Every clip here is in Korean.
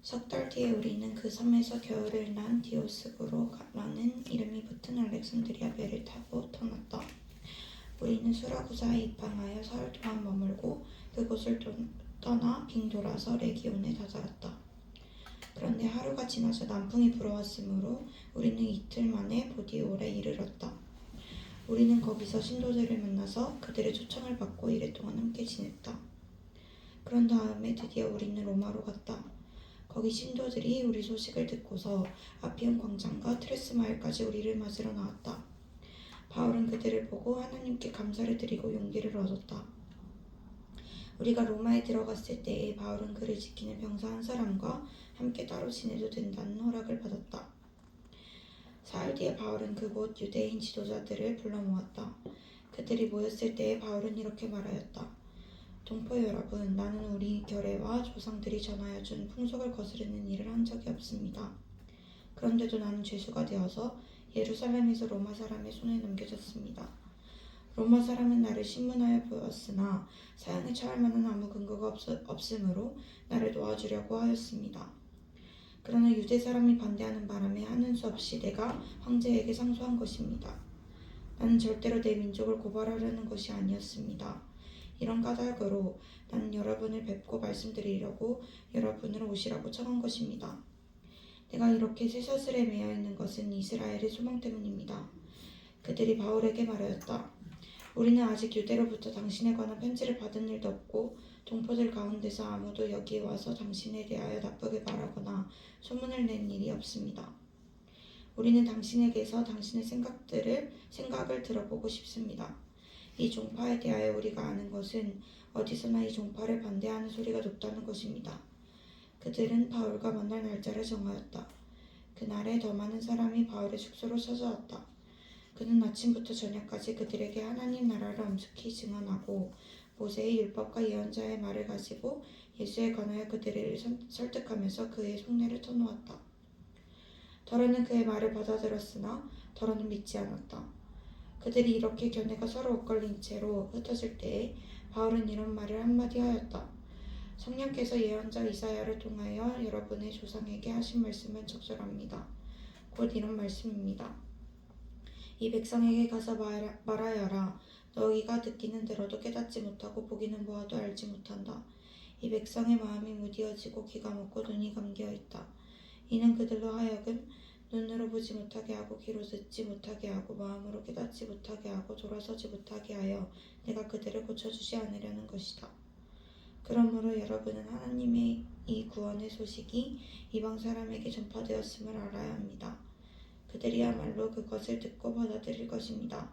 석 달 뒤에 우리는 그 섬에서 겨울을 난 디오스구로라는 이름이 붙은 알렉산드리아 배를 타고 떠났다. 우리는 수라구사에 입항하여 사흘 동안 머물고 그곳을 떠나 빙 돌아서 레기온에 다다랐다. 그런데 하루가 지나자 남풍이 불어왔으므로 우리는 이틀 만에 보디올에 이르렀다. 우리는 거기서 신도들을 만나서 그들의 초청을 받고 이래 동안 함께 지냈다. 그런 다음에 드디어 우리는 로마로 갔다. 거기 신도들이 우리 소식을 듣고서 아피온 광장과 트레스마일까지 우리를 맞으러 나왔다. 바울은 그들을 보고 하나님께 감사를 드리고 용기를 얻었다. 우리가 로마에 들어갔을 때에 바울은 그를 지키는 병사 한 사람과 함께 따로 지내도 된다는 허락을 받았다. 사흘 뒤에 바울은 그곳 유대인 지도자들을 불러 모았다. 그들이 모였을 때에 바울은 이렇게 말하였다. 동포 여러분, 나는 우리 결례와 조상들이 전하여 준 풍속을 거스르는 일을 한 적이 없습니다. 그런데도 나는 죄수가 되어서 예루살렘에서 로마 사람의 손에 넘겨졌습니다. 로마 사람은 나를 신문하여 보았으나 사형에 처할 만한 아무 근거가 없으므로 나를 놓아주려고 하였습니다. 그러나 유대 사람이 반대하는 바람에 하는 수 없이 내가 황제에게 상소한 것입니다. 나는 절대로 내 민족을 고발하려는 것이 아니었습니다. 이런 까닭으로 나는 여러분을 뵙고 말씀드리려고 여러분을 오시라고 청한 것입니다. 내가 이렇게 쇠사슬에 매여 있는 것은 이스라엘의 소망 때문입니다. 그들이 바울에게 말하였다. 우리는 아직 유대로부터 당신에 관한 편지를 받은 일도 없고 동포들 가운데서 아무도 여기에 와서 당신에 대하여 나쁘게 말하거나 소문을 낸 일이 없습니다. 우리는 당신에게서 당신의 생각을 들어보고 싶습니다. 이 종파에 대하여 우리가 아는 것은 어디서나 이 종파를 반대하는 소리가 높다는 것입니다. 그들은 바울과 만날 날짜를 정하였다. 그날에 더 많은 사람이 바울의 숙소로 찾아왔다. 그는 아침부터 저녁까지 그들에게 하나님 나라를 엄숙히 증언하고 모세의 율법과 예언자의 말을 가지고 예수에 관하여 그들을 설득하면서 그의 속내를 터놓았다. 더러는 그의 말을 받아들였으나 더러는 믿지 않았다. 그들이 이렇게 견해가 서로 엇갈린 채로 흩어질 때에 바울은 이런 말을 한마디 하였다. 성령께서 예언자 이사야를 통하여 여러분의 조상에게 하신 말씀은 적절합니다. 곧 이런 말씀입니다. 이 백성에게 가서 말하여라. 너희가 듣기는 들어도 깨닫지 못하고 보기는 보아도 알지 못한다. 이 백성의 마음이 무디어지고 귀가 먹고 눈이 감겨있다. 이는 그들로 하여금 눈으로 보지 못하게 하고 귀로 듣지 못하게 하고 마음으로 깨닫지 못하게 하고 돌아서지 못하게 하여 내가 그들을 고쳐주지 않으려는 것이다. 그러므로 여러분은 하나님의 이 구원의 소식이 이방 사람에게 전파되었음을 알아야 합니다. 그들이야말로 그것을 듣고 받아들일 것입니다.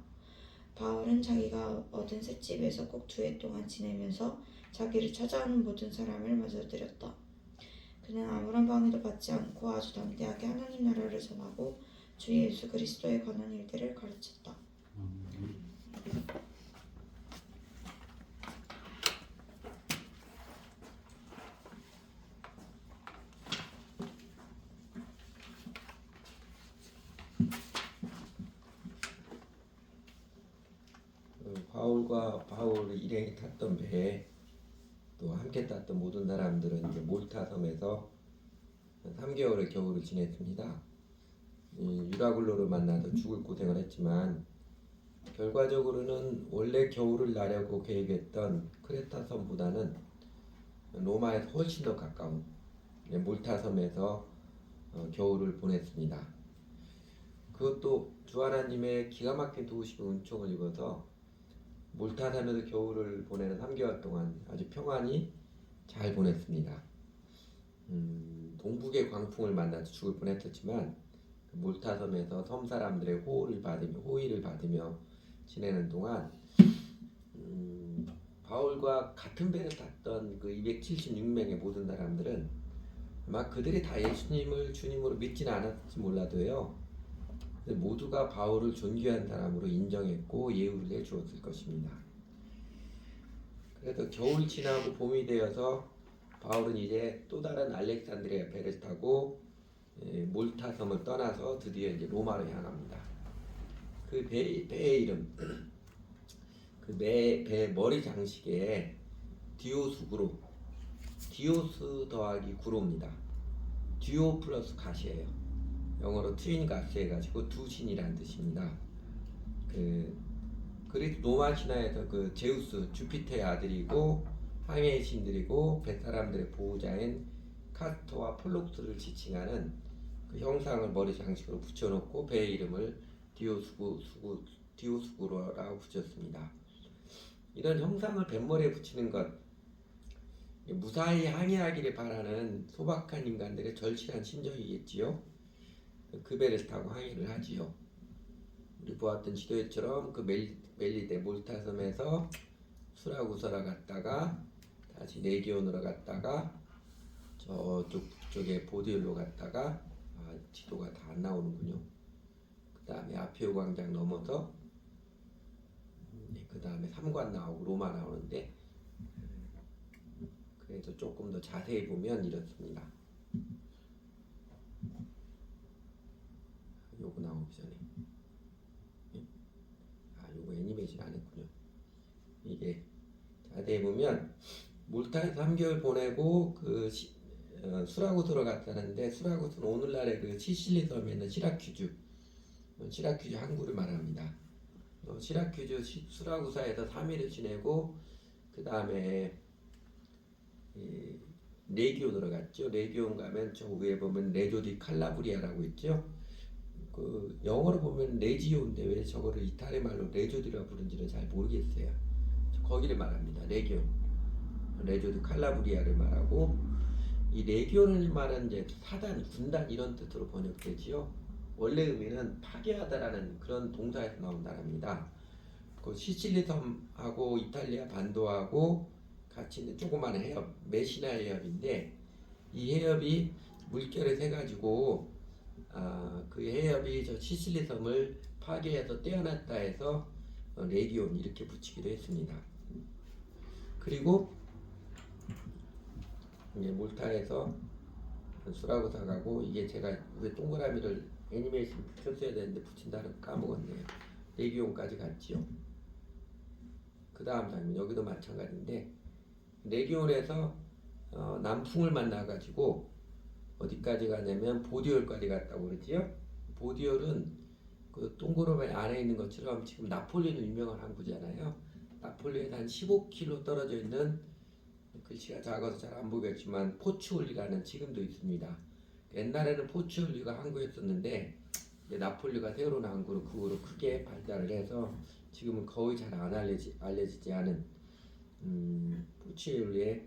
바울은 자기가 얻은 셋집에서 꼭 2해 동안 지내면서 자기를 찾아오는 모든 사람을 맞아들였다. 그는 아무런 방해도 받지 않고 아주 담대하게 하나님 나라를 전하고 주 예수 그리스도에 관한 일들을 가르쳤다. 바울과 바울 일행이 탔던 배에 또 함께 탔던 모든 사람들은 이제 몰타 섬에서 3개월의 겨울을 지냈습니다. 유라굴로를 만나서 죽을 고생을 했지만 결과적으로는 원래 겨울을 나려고 계획했던 크레타 섬보다는 로마에서 훨씬 더 가까운 몰타 섬에서 겨울을 보냈습니다. 그것도 주 하나님의 기가 막힌 도우시고 은총을 입어서 몰타 섬에서 겨울을 보내는 3개월 동안 아주 평안히 잘 보냈습니다. 동북의 광풍을 만나서 죽을 뻔했었지만 그 몰타 섬에서 섬 사람들의 호의를 받으며 지내는 동안 바울과 같은 배를 탔던 그 276명의 모든 사람들은 아마 그들이 다 예수님을 주님으로 믿지는 않았을지 몰라도요. 모두가 바울을 존귀한 사람으로 인정했고 예우를 해주었을 것입니다. 그래서 겨울 지나고 봄이 되어서 바울은 이제 또 다른 알렉산드리아 배를 타고 몰타 섬을 떠나서 드디어 이제 로마로 향합니다. 그 배의 이름, 그 배 머리 장식에 디오스 더하기 구로입니다. 듀오 플러스 갓이에요. 영어로 트윈 가스 해가지고 두 신이라는 뜻입니다. 그리스 로마 신화에서 그 제우스 주피터의 아들이고 황해의 신들이고 뱃사람들의 보호자인 카스토와 폴록스를 지칭하는 그 형상을 머리 장식으로 붙여놓고 배의 이름을 디오스구로라고 붙였습니다. 이런 형상을 뱃머리에 붙이는 것, 무사히 항해하기를 바라는 소박한 인간들의 절실한 심정이겠지요. 그 배를 타고 항해를 하지요. 우리 보았던 지도에처럼 그 멜리데 몰타 섬에서 수라구사라 갔다가 다시 레기온으로 갔다가 저쪽에 보디올로 갔다가 지도가 다 안 나오는군요. 그 다음에 아피오 광장 넘어서 그 다음에 삼관 나오고 로마 나오는데 그래서 조금 더 자세히 보면 이렇습니다. 요거 나오기 전에 요거 애니메이션 안 했군요. 이게 자세히 보면 몰타에서 3개월 보내고 수라구스로 갔다는데 수라구스는 오늘날의 그 시실리 섬에 있는 시라큐즈 항구를 말합니다. 시라큐즈 수라구사에서 3일을 지내고 그 다음에 레기온으로 갔죠. 레기온 가면 저 위에 보면 레조디 칼라브리아라고 있죠. 그 영어로 보면 레지오인데 왜 저거를 이탈리 말로 레조디라고 부른지는 잘 모르겠어요. 거기를 말합니다. 레조디 칼라브리아를 말하고 이 레기온을 말하는 이제 사단, 군단 이런 뜻으로 번역되지요. 원래 의미는 파괴하다라는 그런 동사에서 나온 단어입니다. 그 시칠리 섬하고 이탈리아 반도하고 같이 있는 조그마한 해협, 메시나 해협인데 이 해협이 물결에 새 가지고 그 해협이 저 시칠리 섬을 파괴해서 떼어놨다 해서 레기온 이렇게 붙이기도 했습니다. 그리고 이제 몰타에서 수라구사 가고 이게 제가 왜 동그라미를 애니메이션 붙였어야 되는데 붙인다는 거 까먹었네요. 레기온까지 갔지요. 그 다음 장면 여기도 마찬가지인데 레기온에서 남풍을 만나가지고 어디까지 가냐면 보디올까지 갔다고 그러지요. 보디올은 그 동그라미 안에 있는 것처럼 지금 나폴리는 유명한 항구잖아요. 나폴리에서 한 15km 떨어져 있는 글씨가 작아서 잘 안 보이겠지만 포추올리라는 지금도 있습니다. 옛날에는 포추올리가 항구였었는데 나폴리가 세우는 항구로 그 후로 크게 발달을 해서 지금은 거의 잘 안 알려지지 않은 포추올리의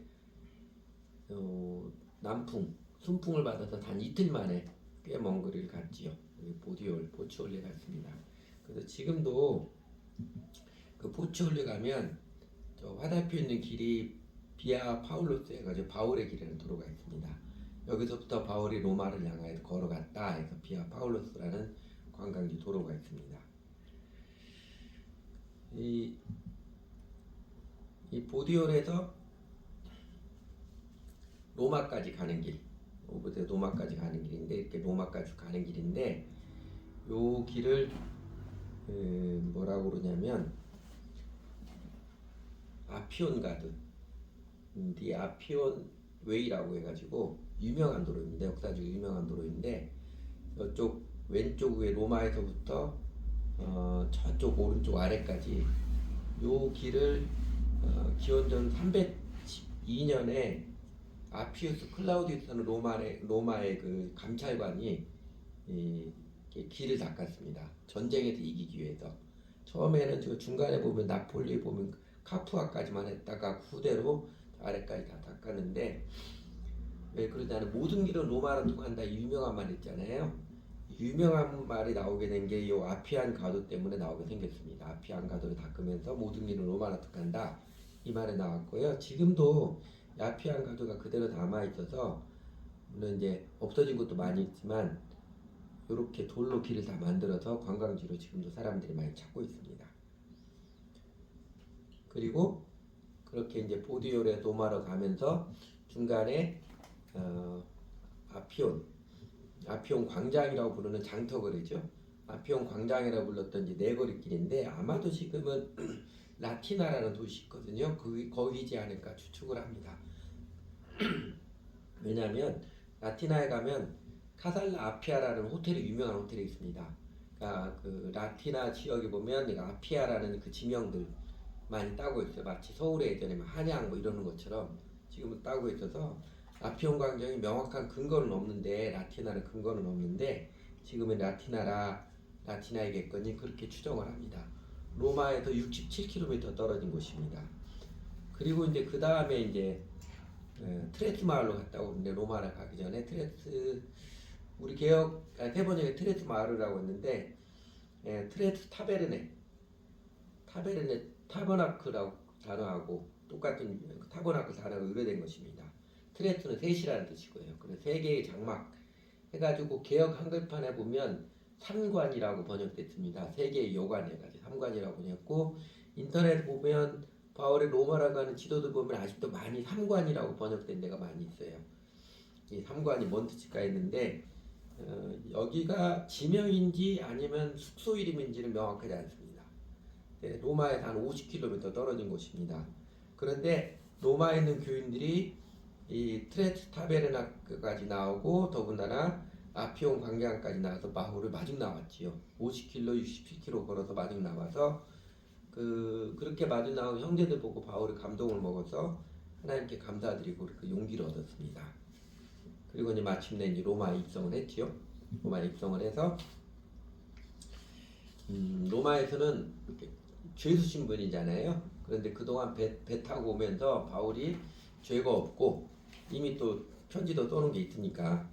남풍, 순풍을 받아서 단 이틀 만에 꽤 먼 거리를 갔지요. 포추올리에 갔습니다. 그래서 지금도 그 포추올리 가면 저 화살표 있는 길이 비아 파울로스 해가지고 바울의 길이라는 도로가 있습니다. 여기서부터 바울이 로마를 향하여 걸어갔다 해서 비아 파울로스라는 관광지 도로가 있습니다. 이 보디올에서 로마까지 가는 길, 로마까지 가는 길인데 이렇게 로마까지 가는 길인데 요 길을 뭐라고 그러냐면 아피온 가드, 디 아피온 웨이라고 해가지고 유명한 도로입니다. 역사적으로 유명한 도로인데 저쪽 왼쪽 위에 로마에서부터 저쪽 오른쪽 아래까지 요 길을 기원전 312년에 아피우스 클라우디우스는 로마의 그 감찰관이 길을 닦았습니다. 전쟁에서 이기기 위해서. 처음에는 저 중간에 보면 나폴리 보면 카푸아까지만 했다가 후대로 아래까지 다 닦았는데 왜 그러냐면 모든 길은 로마로 통한다 유명한 말 있잖아요. 유명한 말이 나오게 된 게 이 아피안 가도 때문에 나오게 생겼습니다. 아피안 가도를 닦으면서 모든 길은 로마로 통한다 이 말이 나왔고요. 지금도 아피안 가도가 그대로 남아 있어서 물론 이제 없어진 것도 많이 있지만 이렇게 돌로 길을 다 만들어서 관광지로 지금도 사람들이 많이 찾고 있습니다. 그리고 그렇게 이제 보디올에 로마로 가면서 중간에 아피온 광장이라고 부르는 장터거리죠. 아피온 광장이라고 불렀던 이제 네거리길인데 아마도 지금은 라티나라는 도시 있거든요. 거기지 않을까 추측을 합니다. 왜냐하면 라티나에 가면 카살라 아피아라는 호텔이 유명한 호텔이 있습니다. 그러니까 그 라티나 지역에 보면 이 아피아라는 그 지명들 많이 따고 있어요. 마치 서울에 예전에 막 한양 뭐 이러는 것처럼 지금은 따고 있어서 아피온 광장이 명확한 근거는 없는데 라티나는 근거는 없는데 지금은 라티나이겠거니 그렇게 추정을 합니다. 로마에서 67km 떨어진 곳입니다. 그리고 이제 그 다음에 이제 트레스 마을로 갔다 오는데 로마를 가기 전에 우리 세 번역에 트레스 마을이라고 했는데 트레스 타버나크라고 단어하고 똑같은 타버나크 단어가 의뢰된 것입니다. 트레스는 셋이라는 뜻이고요. 그래서 세 개의 장막 해가지고 개역 한글판에 보면 삼관이라고 번역됐습니다. 세 개의 요관 해가지고 삼관이라고 번역했고 인터넷 보면 바울의 로마라고 하는 지도들 보면 아직도 많이 삼관이라고 번역된 데가 많이 있어요. 이 삼관이 뭔 뜻일까 했는데 여기가 지명인지 아니면 숙소 이름인지는 명확하지 않습니다. 로마에서 한 50km 떨어진 곳입니다. 그런데 로마에 있는 교인들이 이 트레스 타베르나크까지 나오고 더군다나 아피온 광장까지 나와서 바울을 마중 나왔지요. 50km, 67km 걸어서 마중 나와서 그렇게 마중 나온 형제들 보고 바울이 감동을 먹어서 하나님께 감사드리고 그 용기를 얻었습니다. 그리고 이제 마침내 이제 로마에 입성을 했지요. 로마에 입성을 해서 로마에서는 죄수 신분이잖아요. 그런데 그동안 배 타고 오면서 바울이 죄가 없고 이미 또 편지도 써놓은 게 있으니까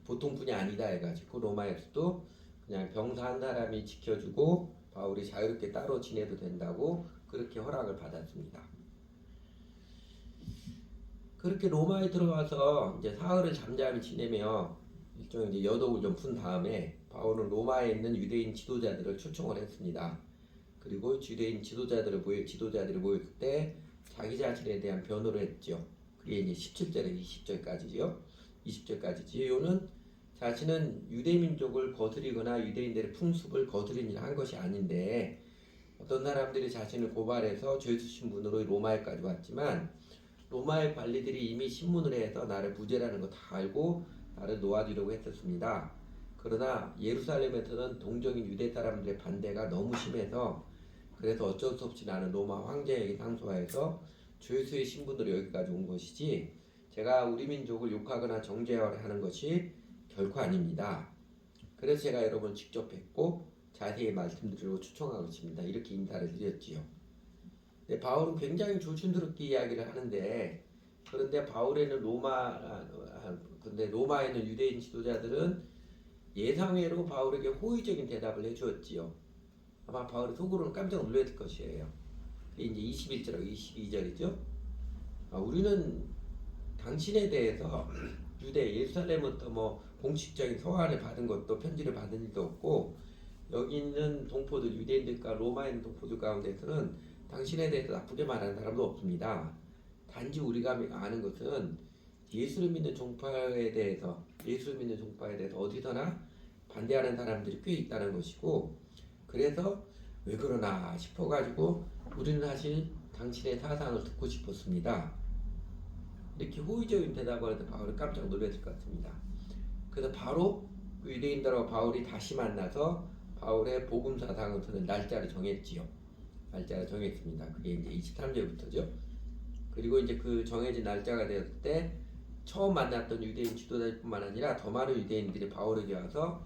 보통 분이 아니다 해가지고 로마에서도 그냥 병사 한 사람이 지켜주고 바울이 자유롭게 따로 지내도 된다고 그렇게 허락을 받았습니다. 그렇게 로마에 들어와서 이제 사흘을 잠잠히 지내며 일종의 이제 여독을 좀 푼 다음에 바울은 로마에 있는 유대인 지도자들을 초청을 했습니다. 그리고 유대인 지도자들이 모였을 때 자기 자신에 대한 변호를 했죠. 그게 이제 17절에 20절까지죠. 20절까지 이유는 자신은 유대 민족을 거스리거나 유대인들의 풍습을 거스리느라 한 것이 아닌데 어떤 사람들이 자신을 고발해서 죄수 신분으로 로마에까지 왔지만 로마의 관리들이 이미 신문을 해서 나를 무죄라는 거 다 알고 나를 놓아주려고 했었습니다. 그러나 예루살렘에서는 동정인 유대 사람들의 반대가 너무 심해서 그래서 어쩔 수 없이 나는 로마 황제에게 상소하여서 죄수의 신분으로 여기까지 온 것이지 제가 우리 민족을 욕하거나 정죄하는 것이 결코 아닙니다. 그래서 제가 여러분 직접 뵙고 자세히 말씀드리고 초청하고 있습니다. 이렇게 인사를 드렸지요. 네, 바울은 굉장히 조심스럽게 이야기를 하는데 그런데 근데 로마에 있는 유대인 지도자들은 예상외로 바울에게 호의적인 대답을 해주었지요. 아마 바울이 속으로는 깜짝 놀랐을 것이에요. 이제 21절하고 22절이죠. 우리는 당신에 대해서 예루살렘부터 뭐 공식적인 서한을 받은 것도 편지를 받은 일도 없고 여기 있는 동포들 유대인들과 로마에 있는 동포들 가운데서는 당신에 대해서 나쁘게 말하는 사람도 없습니다. 단지 우리가 아는 것은 예수를 믿는 종파에 대해서 어디서나 반대하는 사람들이 꽤 있다는 것이고 그래서 왜 그러나 싶어가지고 우리는 사실 당신의 사상을 듣고 싶었습니다. 이렇게 호의적인 대답을 해서 바울이 깜짝 놀랐을 것 같습니다. 그래서 바로 유대인들과 바울이 다시 만나서 바울의 복음 사상을 듣는 날짜를 정했지요. 날짜를 정했습니다. 그게 이제 23절부터죠. 그리고 이제 그 정해진 날짜가 되었을 때 처음 만났던 유대인 지도자뿐만 아니라 더 많은 유대인들이 바울에게 와서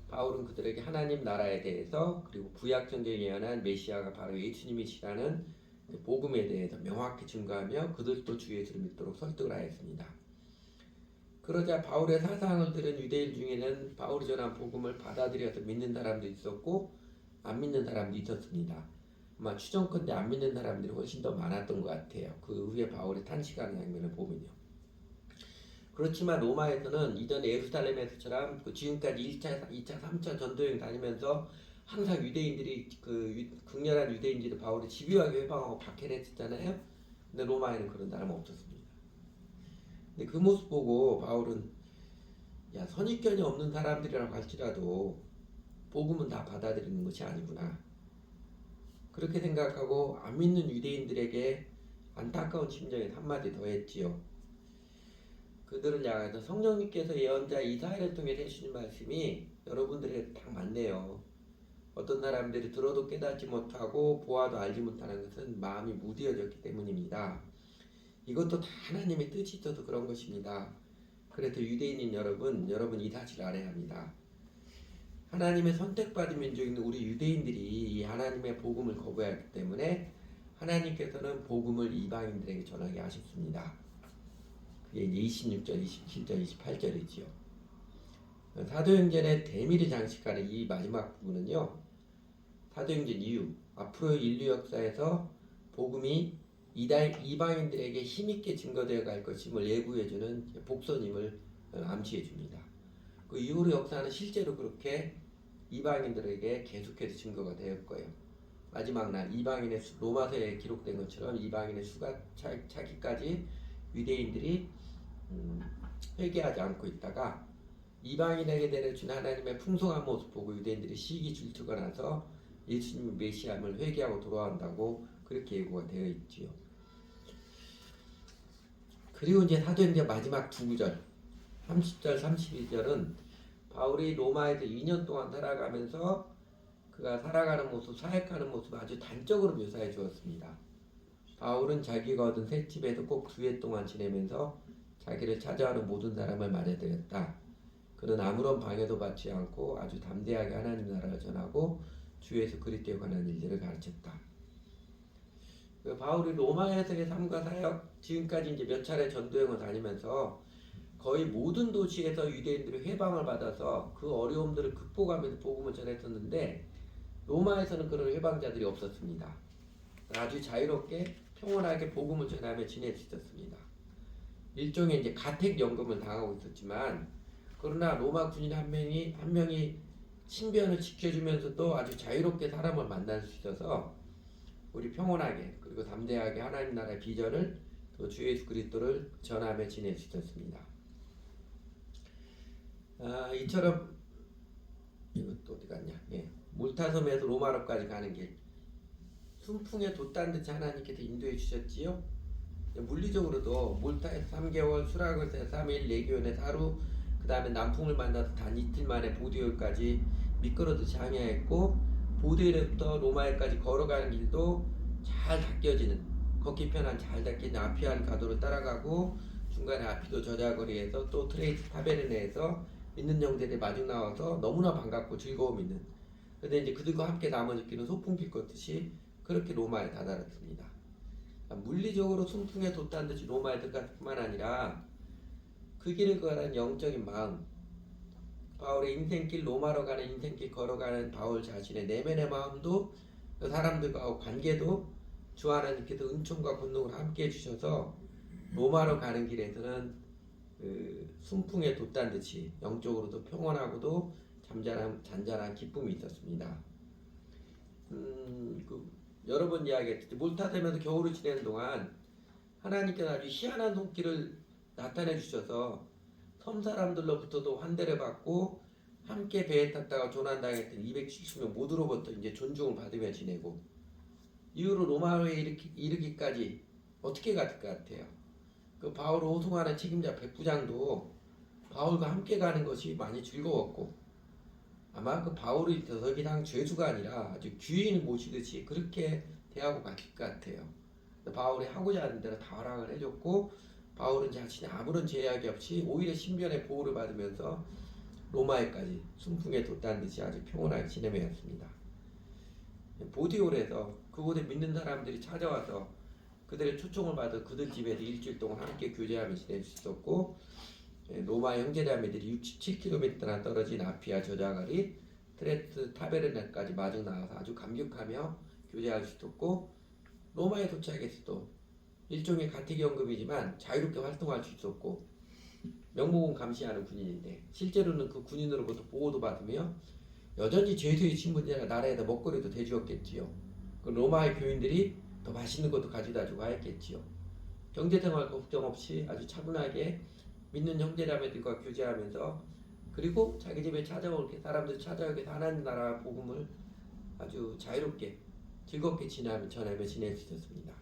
바울은 그들에게 하나님 나라에 대해서 그리고 구약 성경에 예언한 메시아가 바로 예수님이시라는 복음에 대해서 명확히 증거하며 그들도 주 예수를 믿도록 설득을 하였습니다. 그러자 바울의 사상을 들은 유대인 중에는 바울이 전한 복음을 받아들여서 믿는 사람도 있었고 안 믿는 사람도 있었습니다. 아마 추정컨대 안 믿는 사람들이 훨씬 더 많았던 것 같아요. 그 후에 바울이 탄식하는 장면을 보면요. 그렇지만 로마에서는 이전 예루살렘에서처럼 지금까지 1차, 2차, 3차 전도여행 다니면서 항상 유대인들이 극렬한 유대인들이 바울을 집요하게 회방하고 박해를 했었잖아요. 근데 로마에는 그런 사람은 없었습니다. 근데 그 모습 보고 바울은 선입견이 없는 사람들이라고 할지라도 복음은 다 받아들이는 것이 아니구나. 그렇게 생각하고 안 믿는 유대인들에게 안타까운 심정에 한마디 더 했지요. 그들을 향해서 성령님께서 예언자 이사야를 통해 해주신 말씀이 여러분들에게 딱 맞네요. 어떤 사람들이 들어도 깨닫지 못하고 보아도 알지 못하는 것은 마음이 무디어졌기 때문입니다. 이것도 다 하나님의 뜻이 있어서 그런 것입니다. 그래서 유대인인 여러분 이 사실을 알아야 합니다. 하나님의 선택받은 민족인 우리 유대인들이 이 하나님의 복음을 거부하기 때문에 하나님께서는 복음을 이방인들에게 전하게 하셨습니다. 그게 이제 26절, 27절, 28절이지요. 사도행전의 대미를 장식하는 이 마지막 부분은요. 사도행전 이후 앞으로 인류 역사에서 복음이 이방인들에게 힘있게 증거되어 갈 것임을 예고해주는 복선임을 암시해 줍니다. 그 이후로 역사는 실제로 그렇게 이방인들에게 계속해서 증거가 되었고요. 마지막 날 이방인의 로마서에 기록된 것처럼 이방인의 수가 차기까지 유대인들이 회개하지 않고 있다가 이방인에게 내려준 하나님의 풍성한 모습 보고 유대인들이 시기 질투가 나서 예수님의 메시아임을 회개하고 돌아온다고 그렇게 예고가 되어 있지요. 그리고 이제 사도행전 마지막 두 구절 30절 32절은 바울이 로마에서 2년 동안 살아가면서 그가 살아가는 모습, 사역하는 모습을 아주 단적으로 묘사해 주었습니다. 바울은 자기가 얻은 새 집에서 꼭 2해 동안 지내면서 자기를 찾아오는 모든 사람을 맞아들였다. 그는 아무런 방해도 받지 않고 아주 담대하게 하나님 나라를 전하고 주 예수 그리스도에 관한 일들을 가르쳤다. 바울이 로마에서의 삶과 사역, 지금까지 이제 몇 차례 전도여행을 다니면서 거의 모든 도시에서 유대인들이 회방을 받아서 그 어려움들을 극복하면서 복음을 전했었는데 로마에서는 그런 회방자들이 없었습니다. 아주 자유롭게 평온하게 복음을 전하며 지낼 수 있었습니다. 일종의 이제 가택연금을 당하고 있었지만 그러나 로마 군인 한 명이 신변을 지켜주면서도 아주 자유롭게 사람을 만날 수 있어서 우리 평온하게 그리고 담대하게 하나님 나라의 비전을 또 주 예수 그리스도를 전하며 지낼 수 있었습니다. 이처럼 이것도 어디 갔냐? 몰타섬에서 로마로까지 가는 길 순풍에 돛단 듯이 하나님께서 인도해 주셨지요. 물리적으로도 몰타에서 3개월, 수라그에서 3일, 레기온에서 하루, 그 다음에 남풍을 만나서 단 이틀 만에 보디오까지 미끄러듯이 항해했고 보디오에부터 로마에까지 걸어가는 길도 잘 닦여지는 걷기 편한 잘 닦인 아피안 가도를 따라가고 중간에 아피도 저자거리에서 또 트레이스 타베르네에서 믿는 형제들이 마중 나와서 너무나 반갑고 즐거움 있는 그런데 이제 그들과 함께 나머 느끼는 소풍길 걷듯이 그렇게 로마에 다다랐습니다. 물리적으로 순풍에 돛단 듯이 로마에 들어갔을 뿐만 아니라 그 길을 걸어가는 영적인 마음 바울의 인생길 로마로 가는 인생길 걸어가는 바울 자신의 내면의 마음도 그 사람들과 관계도 주 하나님께서 은총과 권능을 함께 해주셔서 로마로 가는 길에서는 그 순풍에 돛단 듯이 영적으로도 평온하고도 잔잔한 기쁨이 있었습니다. 여러 번 이야기했듯이 몰타섬에서 겨울을 지내는 동안 하나님께서 아주 희한한 손길을 나타내 주셔서 섬 사람들로부터도 환대를 받고 함께 배에 탔다가 조난당했던 270명 모두로부터 이제 존중을 받으며 지내고 이후로 로마에 이르기까지 어떻게 갔을 것 같아요? 그 바울을 호송하는 책임자 백부장도 바울과 함께 가는 것이 많이 즐거웠고 아마 그 바울이 더 이상 죄수가 아니라 아주 귀인을 모시듯이 그렇게 대하고 갔을 것 같아요. 바울이 하고자 하는 대로 다 허락을 해줬고 바울은 자신이 아무런 제약이 없이 오히려 신변의 보호를 받으면서 로마에까지 순풍에 돛단 듯이 아주 평온하게 지내며 왔습니다. 보디올에서 그곳에 믿는 사람들이 찾아와서 그들의 초청을 받아 그들 집에서 일주일 동안 함께 교제하며 지낼 수 있었고 로마 형제자매들이 67km나 떨어진 아피아 저자가리 트레스 타베르네까지 마중 나와서 아주 감격하며 교제할 수 있었고 로마에 도착했어도 일종의 가택연금이지만 자유롭게 활동할 수 있었고 명목은 감시하는 군인인데 실제로는 그 군인으로부터 보호도 받으며 여전히 죄수의 신분이라 나라에다 먹거리도 대주었겠지요. 그 로마의 교인들이 더 맛있는 것도 가져다 주고 하였겠지요. 경제생활 걱정 없이 아주 차분하게 믿는 형제자매들과 교제하면서 그리고 자기 집에 찾아올 사람들 찾아오게 하나님 나라 복음을 아주 자유롭게 즐겁게 전하며 지낼 수 있었습니다.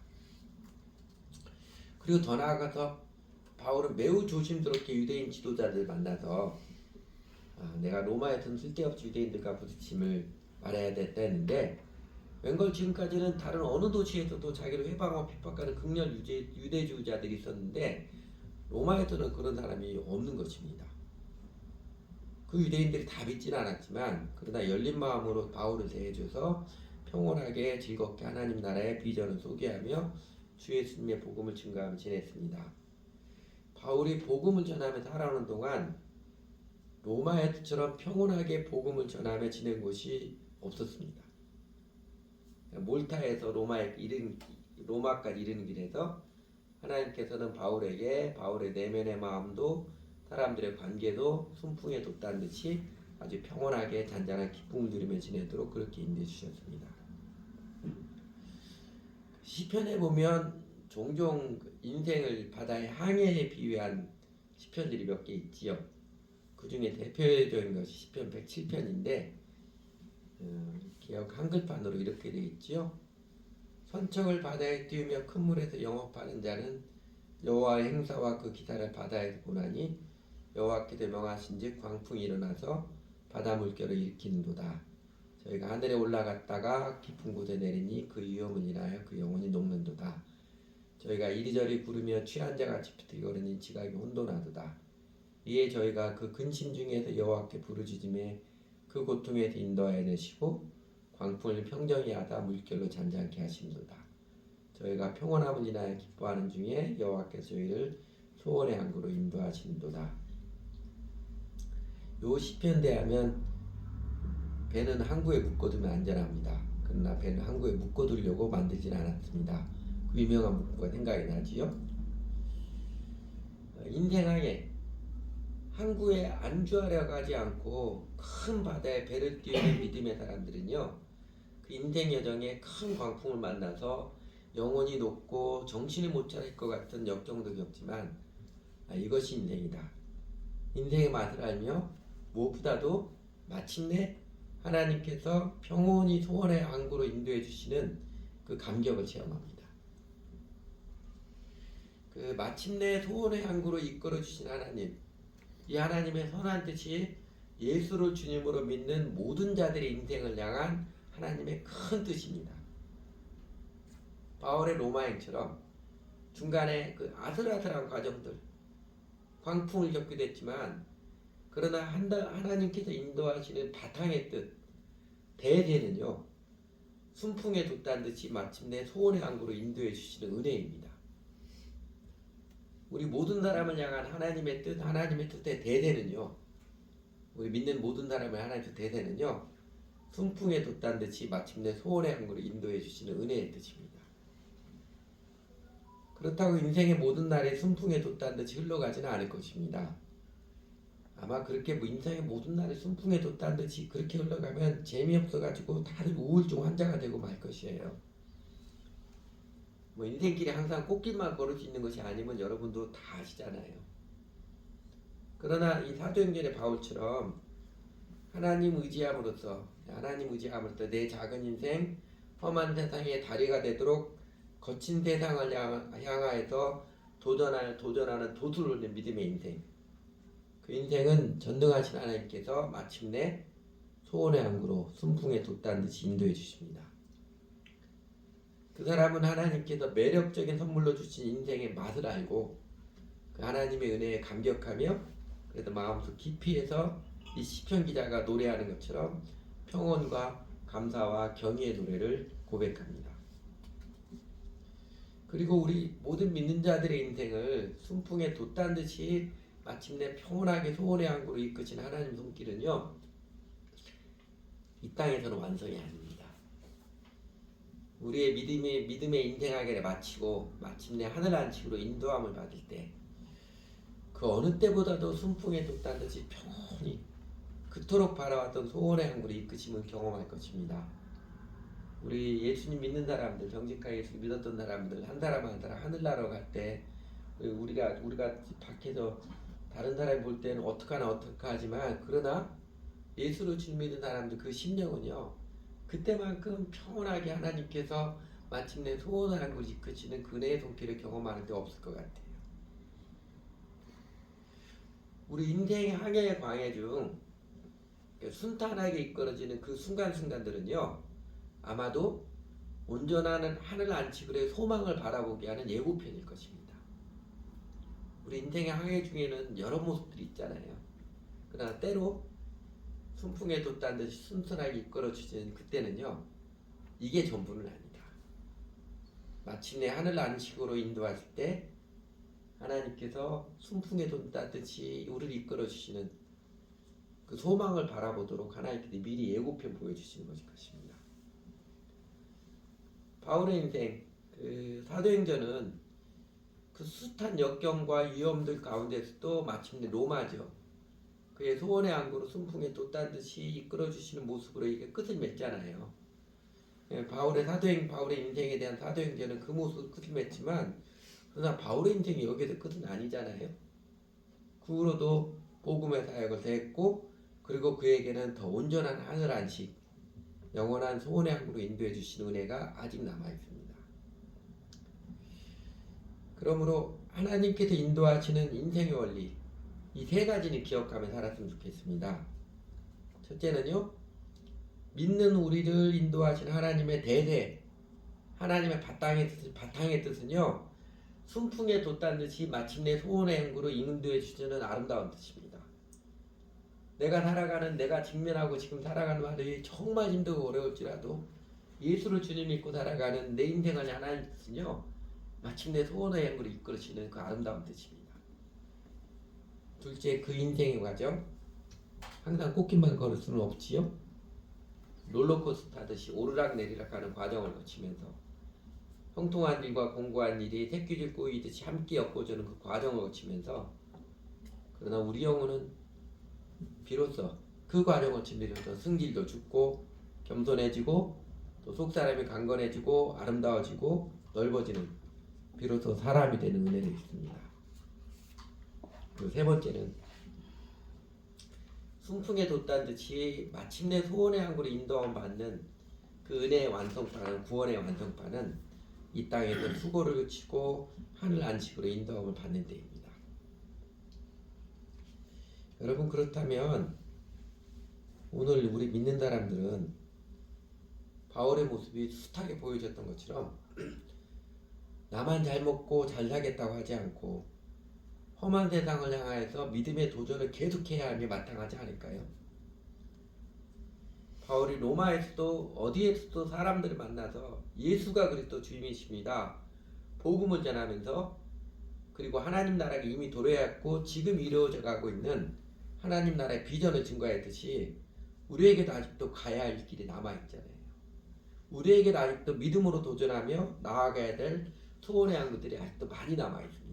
그리고 더 나아가서 바울은 매우 조심스럽게 유대인 지도자들 만나서 내가 로마에서는 쓸데없이 유대인들과 부딪힘을 말해야 됐다 했는데, 웬걸 지금까지는 다른 어느 도시에서도 자기를 회방하고 핍박하는 극렬 유대주의자들이 있었는데 로마에서는 그런 사람이 없는 것입니다. 그 유대인들이 다 믿지는 않았지만 그러나 열린 마음으로 바울을 대해줘서 평온하게 즐겁게 하나님 나라의 비전을 소개하며 주 예수님의 복음을 증거하며 지냈습니다. 바울이 복음을 전하며 살아오는 동안 로마에서처럼 평온하게 복음을 전하며 지낸 곳이 없었습니다. 몰타에서 로마까지 이르는 길에서 하나님께서는 바울에게 바울의 내면의 마음도 사람들의 관계도 순풍에 돋다는 듯이 아주 평온하게 잔잔한 기쁨을 누리며 지내도록 그렇게 인도해 주셨습니다. 시편에 보면 종종 인생을 바다의 항해에 비유한 시편들이 몇 개 있지요. 그 중에 대표적인 것이 시편 107편인데 개역 한글판으로 이렇게 되어 있지요. 선척을 바다에 띄우며 큰 물에서 영업하는 자는 여호와의 행사와 그 기사를 바다에서 보나니 여호와께서 명하신즉 광풍이 일어나서 바다 물결을 일으키는도다. 저희가 하늘에 올라갔다가 깊은 곳에 내리니 그 위험을 인하여 그 영혼이 녹는도다. 저희가 이리저리 구르며 취한 자같이 비틀거리니 지각이 혼돈하도다. 이에 저희가 그 근심 중에서 여호와께 부르짖음에 그 고통에서 인도하여 내시고 광풍을 평정히 하다 물결로 잔잔케 하심도다. 저희가 평온함을 인하여 기뻐하는 중에 여호와께서 저희를 소원의 항구로 인도하신도다. 요 시편 대하면 배는 항구에 묶어두면 안전합니다. 그러나 배는 항구에 묶어두려고 만들진 않았습니다. 그 유명한 문구가 생각이 나지요. 인생항해 항구에 안주하려고 하지 않고 큰 바다에 배를 띄우는 믿음의 사람들은요, 그 인생 여정에 큰 광풍을 만나서 영혼이 녹고 정신을 못 차릴 것 같은 역경도 겪지만 이것이 인생이다. 인생의 맛을 알며 무엇보다도 마침내 하나님께서 평온히 소원의 항구로 인도해 주시는 그 감격을 체험합니다. 그 마침내 소원의 항구로 이끌어 주신 하나님, 이 하나님의 선한 뜻이 예수를 주님으로 믿는 모든 자들의 인생을 향한 하나님의 큰 뜻입니다. 바울의 로마행처럼 중간에 그 아슬아슬한 과정들, 광풍을 겪게 됐지만 그러나 하나님께서 인도하시는 바탕의 뜻, 대대는요, 순풍에 돋다는 듯이 마침내 소원의 항구로 인도해 주시는 은혜입니다. 우리 모든 사람을 향한 하나님의 뜻, 하나님의 뜻의 대대는요, 우리 믿는 모든 사람의 하나님의 대대는요, 순풍에 돋다는 듯이 마침내 소원의 항구로 인도해 주시는 은혜의 뜻입니다. 그렇다고 인생의 모든 날이 순풍에 돋다는 듯이 흘러가지는 않을 것입니다. 아마 그렇게 인생의 모든 날이 순풍에 돋다는 듯이 그렇게 흘러가면 재미없어가지고 다들 우울증 환자가 되고 말 것이에요. 인생길에 항상 꽃길만 걸을 수 있는 것이 아니면 여러분도 다 아시잖아요. 그러나 이 사도행전의 바울처럼 하나님 의지함으로써 내 작은 인생 험한 세상의 다리가 되도록 거친 세상을 향하여서 도전하는 도수를 믿음의 인생, 그 인생은 전능하신 하나님께서 마침내 소원의 항구로 순풍에 돋다는 듯이 인도해 주십니다. 그 사람은 하나님께서 매력적인 선물로 주신 인생의 맛을 알고 그 하나님의 은혜에 감격하며 그래도 마음속 깊이에서 이 시편 기자가 노래하는 것처럼 평온과 감사와 경의의 노래를 고백합니다. 그리고 우리 모든 믿는 자들의 인생을 순풍에 돋다는 듯이 마침내 평온하게 소원의 항구로 이끄신 하나님 손길은요, 이 땅에서는 완성이 아닙니다. 우리의 믿음의 인생하기를 마치고 마침내 하늘 안식으로 인도함을 받을 때 그 어느 때보다도 순풍에 돋다는 듯이 평온히 그토록 바라왔던 소원의 항구로 이끄심을 경험할 것입니다. 우리 예수님 믿는 사람들, 정직하게 예수 믿었던 사람들 한 사람 한 사람 하늘나라로 갈 때 우리가 밖에서 다른 사람이 볼 때는 어떡하나 하지만 그러나 예수를 주 믿는 사람들 그 심령은요, 그때만큼 평온하게 하나님께서 마침내 소원의 항구로 이끄시는 그 은혜의 손길을 경험하는 데 없을 것 같아요. 우리 인생의 항해의 광해 중 순탄하게 이끌어지는 그 순간순간들은요, 아마도 온전한 하늘 안식을의 소망을 바라보게 하는 예고편일 것입니다. 우리 인생의 항해 중에는 여러 모습들이 있잖아요. 그러나 때로 순풍에 돛단 듯이 순순하게 이끌어주시는 그때는요, 이게 전부는 아니다. 마침내 하늘 안식으로 인도하실 때 하나님께서 순풍에 돛단 듯이 우리를 이끌어주시는 그 소망을 바라보도록 하나님께서 미리 예고편 보여주시는 것입니다. 바울의 인생, 그 사도행전은 그 숱한 역경과 위험들 가운데서도 마침내 로마죠. 그의 소원의 항구로 순풍에 돛단 듯이 이끌어주시는 모습으로 이게 끝을 맺잖아요. 바울의 인생에 대한 사도행전은 그 모습으로 끝을 맺지만, 그러나 바울의 인생이 여기서 끝은 아니잖아요. 그 후로도 복음의 사역을 했고, 그리고 그에게는 더 온전한 하늘 안식, 영원한 소원의 항구로 인도해 주시는 은혜가 아직 남아 있습니다. 그러므로 하나님께서 인도하시는 인생의 원리, 이 세 가지는 기억하며 살았으면 좋겠습니다. 첫째는요, 믿는 우리를 인도하시는 하나님의 대대, 하나님의 바탕의 뜻은요, 순풍에 돛단 듯이 마침내 소원의 행구로 인도해 주시는 아름다운 뜻입니다. 내가 직면하고 지금 살아가는 말이 정말 힘들고 어려울지라도 예수를 주님 믿고 살아가는 내 인생 안에 하나님 뜻은요, 마침내 소원의 행구로 이끌으시는 그 아름다운 뜻입니다. 둘째, 그 인생의 과정, 항상 꽃길만 걸을 수는 없지요. 롤러코스터 타듯이 오르락내리락 하는 과정을 거치면서 형통한 일과 공고한 일이 새끼줄 꼬이듯이 함께 엮어주는 그 과정을 거치면서, 그러나 우리 영혼은 비로소 그 과정을 거치면서 승질도 죽고 겸손해지고 또 속사람이 강건해지고 아름다워지고 넓어지는 비로소 사람이 되는 은혜를 입습니다. 그리고 세 번째는 순풍에 돛단 듯이 마침내 소원의 항구로 인도함 받는 그 은혜의 완성판은, 구원의 완성판은 이 땅에서 수고를 그치고 하늘 안식으로 인도함을 받는 데입니다. 여러분, 그렇다면 오늘 우리 믿는 사람들은 바울의 모습이 숱하게 보여졌던 것처럼 나만 잘 먹고 잘 살겠다고 하지 않고 험한 세상을 향하여서 믿음의 도전을 계속해야 하며 마땅하지 않을까요? 바울이 로마에서도 어디에서도 사람들을 만나서 예수가 그리스도 주님이십니다, 복음을 전하면서, 그리고 하나님 나라가 이미 도래했고 지금 이루어져 가고 있는 하나님 나라의 비전을 증거했듯이 우리에게도 아직도 가야 할 길이 남아있잖아요. 우리에게도 아직도 믿음으로 도전하며 나아가야 될 소원의 항구들이 아직도 많이 남아있습니다.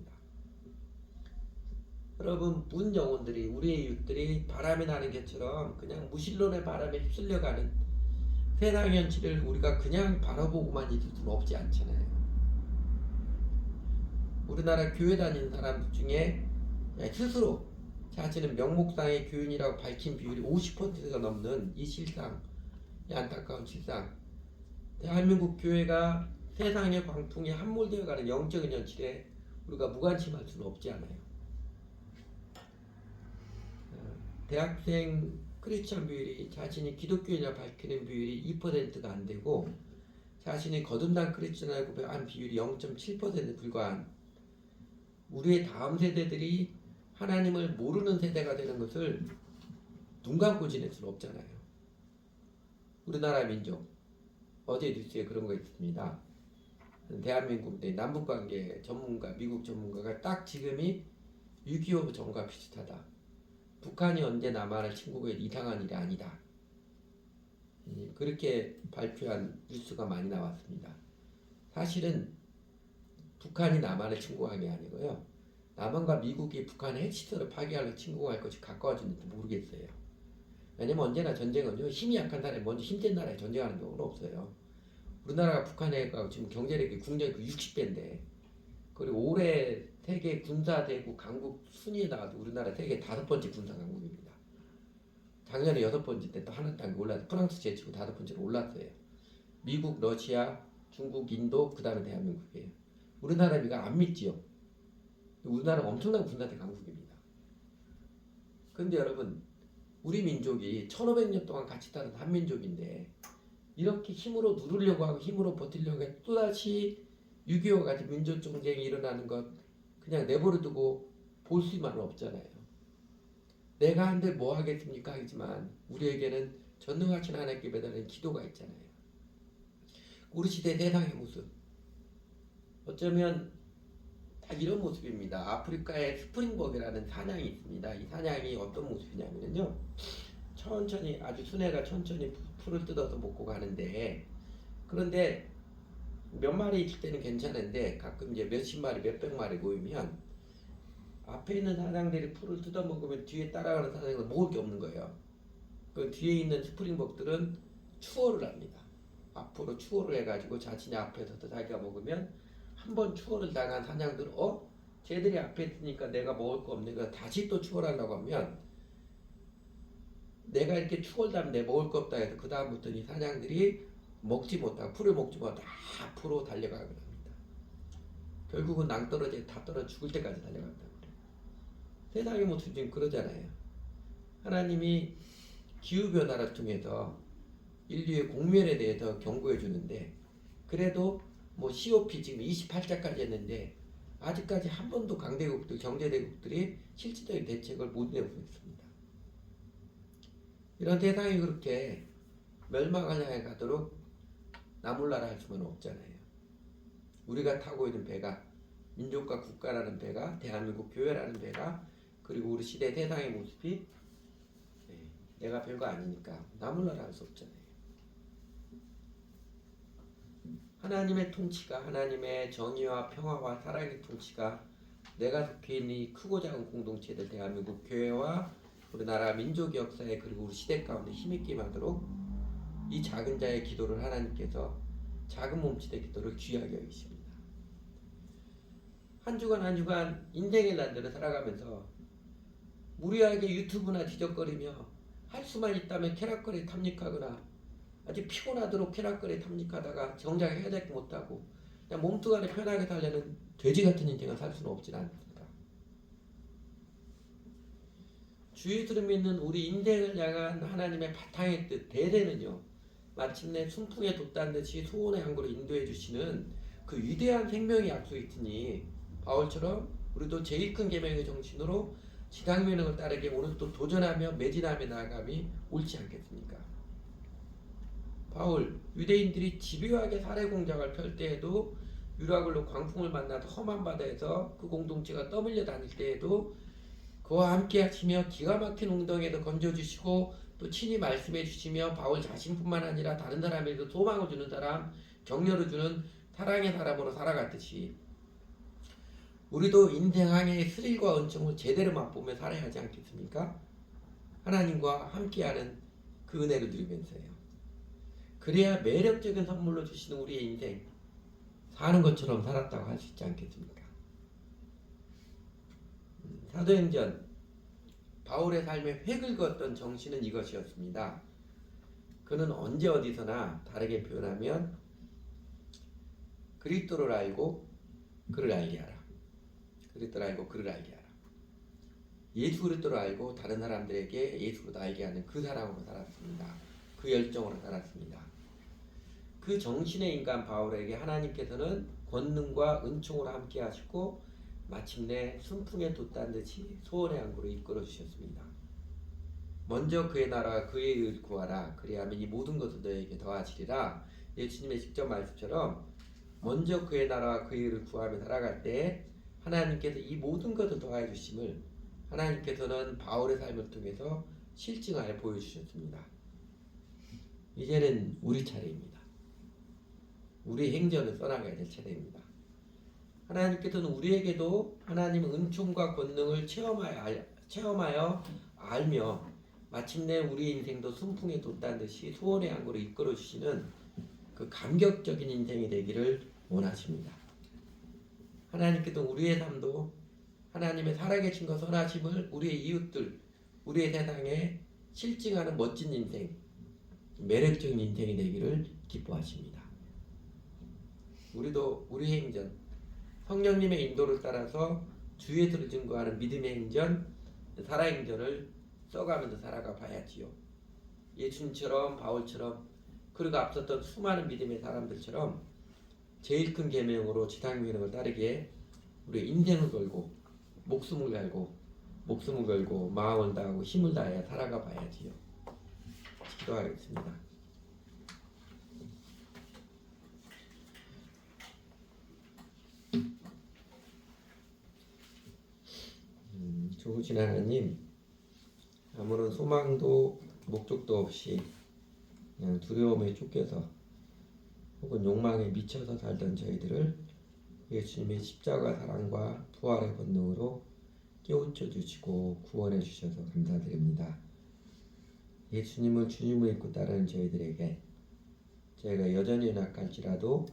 여러분, 문 영혼들이, 우리의 이웃들이 바람이 나는 것처럼 그냥 무신론의 바람에 휩쓸려가는 세상 현실을 우리가 그냥 바라보고만 있을 수는 없지 않잖아요. 우리나라 교회 다니는 사람들 중에 스스로 자신은 명목상의 교인이라고 밝힌 비율이 50%가 넘는 이 실상, 이 안타까운 실상, 대한민국 교회가 세상의 광풍에 함몰되어가는 영적인 현실에 우리가 무관심할 수는 없지 않아요. 대학생 크리스찬 비율이 자신이 기독교인이라 밝히는 비율이 2%가 안 되고, 자신이 거듭난 크리스찬이라고 한 비율이 0.7%에 불과한 우리의 다음 세대들이 하나님을 모르는 세대가 되는 것을 눈 감고 지낼 수는 없잖아요. 우리나라 민족, 어제 뉴스에 그런 거 있습니다. 대한민국 내 남북관계 전문가, 미국 전문가가 딱 지금이 6.25 전과 비슷하다. 북한이 언제 남한을 침공해 이상한 일이 아니다. 그렇게 발표한 뉴스가 많이 나왔습니다. 사실은 북한이 남한을 침공한 게 아니고요, 남한과 미국이 북한의 핵시설을 파괴하려 침공할 것이 가까워졌는지 모르겠어요. 왜냐면 언제나 전쟁은요, 힘이 약한 사람이 먼저 힘센 나라에 전쟁하는 경우는 없어요. 우리나라가 북한에 지금 경제력이 국력이 60배인데, 그리고 올해 세계 군사대국 강국 순위에 나와도 우리나라 세계 5번째 군사 강국입니다. 작년에 6번째인데 또 하나 단계 올라서 프랑스 제치고 5번째로 올랐어요. 미국, 러시아, 중국, 인도, 그 다음에 대한민국이에요. 우리나라 비가 안 믿지요. 우리나라가 엄청난 군사대 강국입니다. 근데 여러분, 우리 민족이 1500년 동안 같이 살은 한민족인데 이렇게 힘으로 누르려고 하고 힘으로 버티려고 해 또다시 6.25 같은 민족 전쟁이 일어나는 것 그냥 내버려 두고 볼 수만은 없잖아요. 내가 한들 뭐 하겠습니까? 하지만 우리에게는 전능하신 하나님께 매달린 기도가 있잖아요. 우리 시대 세상의 모습 어쩌면 다 이런 모습입니다. 아프리카에 스프링버그라는 사냥이 있습니다. 이 사냥이 어떤 모습이냐면요, 천천히 아주 수뇌가 천천히 풀을 뜯어서 먹고 가는데, 그런데 몇 마리 있을 때는 괜찮은데 가끔 이제 몇십 마리 몇백 마리 모이면 앞에 있는 사냥들이 풀을 뜯어 먹으면 뒤에 따라가는 사냥은 먹을 게 없는 거예요. 그 뒤에 있는 스프링버그들은 추월을 합니다. 앞으로 추월을 해가지고 자신이 앞에서도 자기가 먹으면 한 번 추월을 당한 사냥들은 쟤들이 앞에 있으니까 내가 먹을 거 없는 거 다시 또 추월하려고 하면 내가 이렇게 추월하면 내 먹을 거 없다 해서 그 다음부터 이 사냥들이 먹지 못하고 풀을 먹지 못하고 다 앞으로 달려가게 합니다. 결국은 낭떠러지에 다 떨어 죽을 때까지 달려간다고 그래요. 세상의 모습이 지금 그러잖아요. 하나님이 기후변화를 통해서 인류의 공멸에 대해서 경고해 주는데, 그래도 뭐 COP 지금 28자까지 했는데 아직까지 한 번도 강대국들, 경제대국들이 실질적인 대책을 못 내고 있습니다. 이런 세상이 그렇게 멸망을 향해 가도록 나몰라라 할 수는 없잖아요. 우리가 타고 있는 배가 민족과 국가라는 배가, 대한민국 교회라는 배가, 그리고 우리 시대 세상의 모습이 내가 별거 아니니까 나몰라라 할 수 없잖아요. 하나님의 통치가, 하나님의 정의와 평화와 사랑의 통치가 내가 속해 있는 이 크고 작은 공동체들, 대한민국 교회와 우리나라 민족 역사에 그리고 우리 시대 가운데 힘있게 임하도록 이 작은 자의 기도를 하나님께서 작은 몸짓의 기도를 귀하게 여기십니다. 한 주간 한 주간 인생의 난들을 살아가면서 무리하게 유튜브나 뒤적거리며 할 수만 있다면 쾌락거리 탐닉하거나 아주 피곤하도록 쾌락거리 탐닉하다가 정작 해야 될 거 못하고 그냥 몸뚱아리 편하게 살려는 돼지 같은 인생을 살 수는 없지 않습니까? 주 예수를 믿는 우리 인생을 향한 하나님의 바탕의 뜻, 대대는요, 마침내 순풍에 돛단 듯이 소원의 항구로 인도해 주시는 그 위대한 생명의 약속이 있으니 바울처럼 우리도 제일 큰 계명의 정신으로 지상명령을 따르게 오늘 또 도전하며 매진하며 나아감이 옳지 않겠습니까? 바울, 유대인들이 집요하게 살해 공작을 펼 때에도 유라굴로 광풍을 만나서 험한 바다에서 그 공동체가 떠밀려 다닐 때에도 그와 함께 하시며 기가 막힌 웅덩이에도 건져주시고 또 친히 말씀해 주시며 바울 자신뿐만 아니라 다른 사람에게도 소망을 주는 사람, 격려를 주는 사랑의 사람으로 살아갔듯이 우리도 인생 항해의 스릴과 은총을 제대로 맛보며 살아야 하지 않겠습니까? 하나님과 함께하는 그 은혜를 누리면서요. 그래야 매력적인 선물로 주시는 우리의 인생 사는 것처럼 살았다고 할 수 있지 않겠습니까? 사도행전 바울의 삶에 획을 그었던 정신은 이것이었습니다. 그는 언제 어디서나 다르게 표현하면 그리스도를 알고 그를 알게 하라. 그리스도를 알고 그를 알게 하라. 예수 그리스도를 알고 다른 사람들에게 예수 그리스도를 알게 하는 그 사랑으로 살았습니다. 그 열정으로 살았습니다. 그 정신의 인간 바울에게 하나님께서는 권능과 은총으로 함께 하시고 마침내 순풍에 돛단 듯이 소원의 항구로 이끌어 주셨습니다. 먼저 그의 나라와 그의 의를 구하라. 그리하면 이 모든 것을 너에게 더하시리라. 예수님의 직접 말씀처럼 먼저 그의 나라와 그의 의를 구하며 살아갈 때 하나님께서 이 모든 것을 더해 주심을 하나님께서는 바울의 삶을 통해서 실증하여 보여주셨습니다. 이제는 우리 차례입니다. 우리 행전을 써나가야 될 차례입니다. 하나님께서는 우리에게도 하나님의 은총과 권능을 체험하여 알며 마침내 우리의 인생도 순풍에 돛단 듯이 소원의 항구로 이끌어 주시는 그 감격적인 인생이 되기를 원하십니다. 하나님께서 우리의 삶도 하나님의 살아계신 것 선하심을 우리의 이웃들, 우리의 세상에 실증하는 멋진 인생, 매력적인 인생이 되기를 기뻐하십니다. 우리도 우리의 행전, 성령님의 인도를 따라서 주 예수를 증거하는 믿음의 행전, 살아행전을 써가면서 살아가 봐야지요. 예수님처럼 바울처럼 그리고 앞섰던 수많은 믿음의 사람들처럼 제일 큰 계명으로 지상명령을 따르기에 우리 인생을 걸고 목숨을 걸고 마음을 다하고 힘을 다해 살아가 봐야지요. 기도하겠습니다. 좋으신 하나님, 아무런 소망도 목적도 없이 그냥 두려움에 쫓겨서 혹은 욕망에 미쳐서 살던 저희들을 예수님의 십자가 사랑과 부활의 권능으로 깨우쳐 주시고 구원해 주셔서 감사드립니다. 예수님을 주님을 믿고 따르는 저희들에게 저희가 여전히 연약할지라도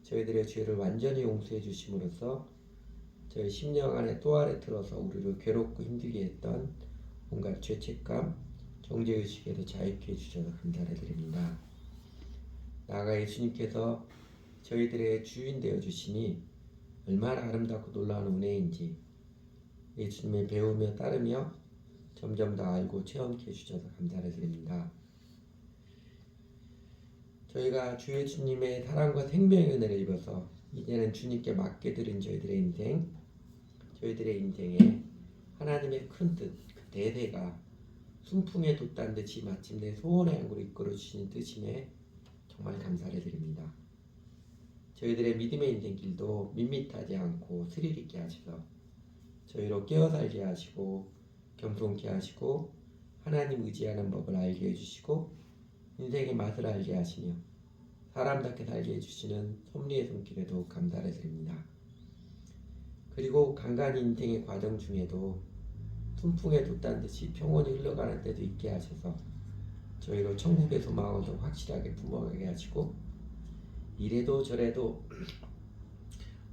저희들의 죄를 완전히 용서해 주심으로써 저희 심령 안에 또 아래 틀어서 우리를 괴롭고 힘들게 했던 온갖 죄책감, 정죄의식에도 자유케 해주셔서 감사를 드립니다. 나아가 예수님께서 저희들의 주인 되어 주시니 얼마나 아름답고 놀라운 은혜인지 예수님의 배우며 따르며 점점 더 알고 체험케 해주셔서 감사를 드립니다. 저희가 주 예수님의 사랑과 생명의 은혜를 입어서 이제는 주님께 맡겨드린 저희들의 인생에 하나님의 큰 뜻, 그 대대가 순풍에 돛단 듯이 마침내 소원의 항구로 이끌어 주시는 뜻임에 정말 감사를 드립니다. 저희들의 믿음의 인생길도 밋밋하지 않고 스릴 있게 하셔서 저희로 깨어 살게 하시고 겸손케 하시고 하나님 의지하는 법을 알게 해주시고 인생의 맛을 알게 하시며 사람답게 살게 해주시는 섭리의 손길에 더욱 감사를 드립니다. 그리고 간간히 인생의 과정 중에도 순풍에 돛단 듯이 평온히 흘러가는 때도 있게 하셔서 저희로 천국의 소망을 더 확실하게 품어가게 하시고 이래도 저래도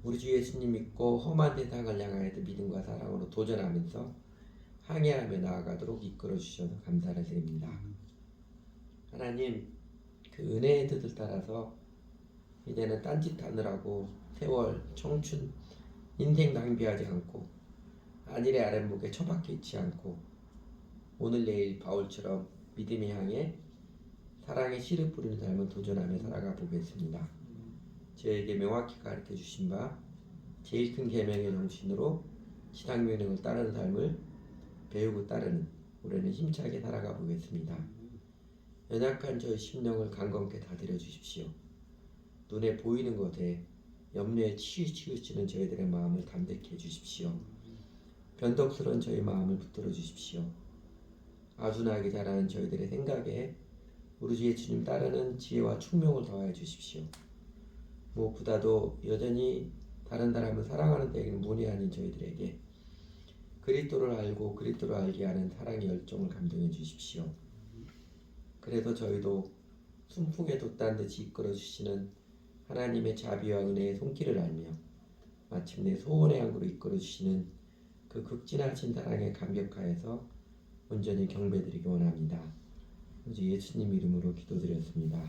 우리 주 예수님 믿고 험한 세상을 향하여도 믿음과 사랑으로 도전하면서 항해하며 나아가도록 이끌어 주셔서 감사를 드립니다. 하나님, 그 은혜의 뜻을 따라서 이제는 딴짓하느라고 세월, 청춘, 인생 낭비하지 않고 안일의 아랫목에 처박혀 있지 않고 오늘 내일 바울처럼 믿음을 향해 사랑의 씨를 뿌리는 삶을 도전하며 살아가 보겠습니다. 저에게 명확히 가르쳐 주신 바 제일 큰 계명의 정신으로 지상명령을 따르는 삶을 배우고 따르는 올해는 힘차게 살아가 보겠습니다. 연약한 저의 심령을 강건케 다스려 주십시오. 눈에 보이는 것에 염려에 치우치는 저희들의 마음을 담대케 해주십시오. 변덕스러운 저희 마음을 붙들어 주십시오. 아둔하게 자라는 저희들의 생각에 우리 주 예수님 따르는 지혜와 충명을 더하여 주십시오. 무엇보다도 여전히 다른 사람을 사랑하는 데에는 문이 아닌 저희들에게 그리스도를 알고 그리스도를 알게 하는 사랑의 열정을 감동해 주십시오. 그래서 저희도 순풍에 돛단 듯이 이끌어 주시는 하나님의 자비와 은혜의 손길을 알며 마침내 소원의 항구로 이끌어 주시는 그 극진하신 사랑에 감격하여서 온전히 경배드리기 원합니다. 오직 예수님 이름으로 기도드렸습니다.